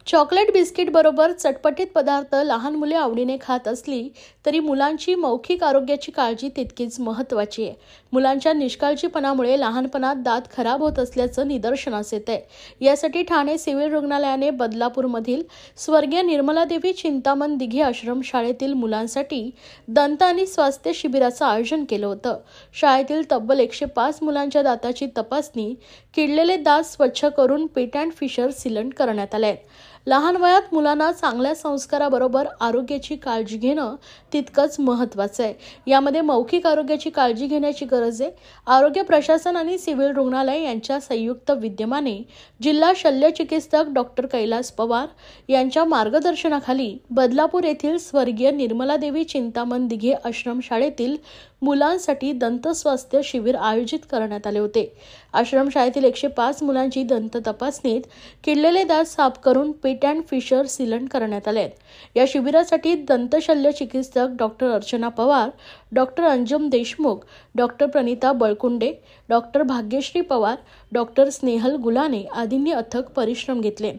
Chocolate biscuit बरोबर चटपटीत पदार्थ लहान मुले आवडीने खात असली तरी मुलांची मौखिक आरोग्याची काळजी तितकीच महत्त्वाची आहे. मुलांच्या निष्काळजीपणामुळे लहानपणात दात खराब होत असल्याचं निदर्शनास येत आहे. यासाठी ठाणे सिव्हिल रुग्णालयाने बदलापूरमधील स्वर्गीय निर्मलादेवी चिंतामण दिघे आश्रमशाळेतील मुलांसाठी दंत आणि स्वास्थ्य शिबिराचं आयोजन केलं होतं. शाळेतील तब्बल 105 मुलांच्या दाताची तपासणी, किडलेले दात स्वच्छ करून पिट अँड फिशर सीलंट करण्यात आले. लहान वयात मुलांना चांगल्या संस्काराबरोबर आरोग्याची काळजी घेणं तितकंच महत्त्वाचं आहे. यामध्ये मौखिक आरोग्याची काळजी घेण्याची गरज आहे. आरोग्य प्रशासन आणि सिव्हिल रुग्णालय यांच्या संयुक्त विद्यमाने जिल्हा शल्य चिकित्सक डॉक्टर कैलास पवार यांच्या मार्गदर्शनाखाली बदलापूर येथील स्वर्गीय निर्मलादेवी चिंतामण दिघे आश्रमशाळेतील मुलांसाठी दंत स्वास्थ्य शिबिर आयोजित करण्यात आले होते. आश्रमशाळेतील 105 मुलांची दंत तपासणीत किडलेले दात साफ करून पिट अँड फिशर सीलंट करण्यात आले. या शिबिरासाठी दंत शल्य चिकित्सक doctor Archana Pawar, doctor Anjum Deshmukh, doctor Pranita Balkunde, doctor Bhagyashree Pawar, doctor Snehal Gulane आदींनी अथक परिश्रम घेतले.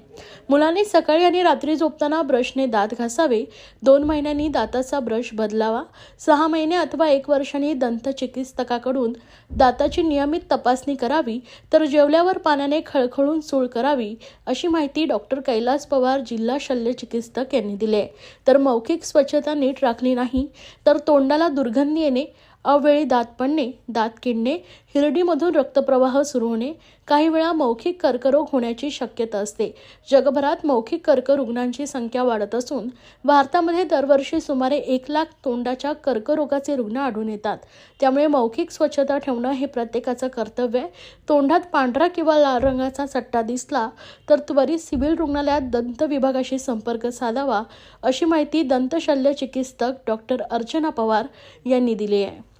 मुलांनी सकाळी आणि रात्री झोपताना ब्रशने दात घासावे, 2 महिन्यांनी दाताचा ब्रश बदलावा, 6 महिने अथवा 1 वर्षांनी दंत चिकित्सकाकडून दाताची नियमित तपासणी करावी, तर जेवल्यावर पाण्याने खळखळून चूळ करावी, अशी माहिती डॉक्टर कैलास पवार जिल्हा शल्य चिकित्सक यांनी दिली आहे. तर मौखिक स्वच्छता नीट राखली नाही तर तोंडाला दुर्गंधी येणे, अवेळी दात पडणे, दात किडणे, हिरडीमधून रक्तप्रवाह सुरू होणे, काही वेळा मौखिक कर्करोग होण्याची शक्यता असते. जगभरात मौखिक कर्करोगांची संख्या वाढत असून भारतामध्ये दरवर्षी सुमारे 1 लाख तोंडाच्या कर्करोगाचे रुग्ण आढळून येतात. त्यामुळे मौखिक स्वच्छता ठेवणं हे प्रत्येकाचं कर्तव्य आहे. तोंडात पांढरा किंवा लाल रंगाचा चट्टा दिसला तर त्वरित सिव्हिल रुग्णालयात दंत विभागाशी संपर्क साधावा, अशी माहिती दंत शल्य चिकित्सक डॉक्टर अर्चना पवार यांनी दिली आहे.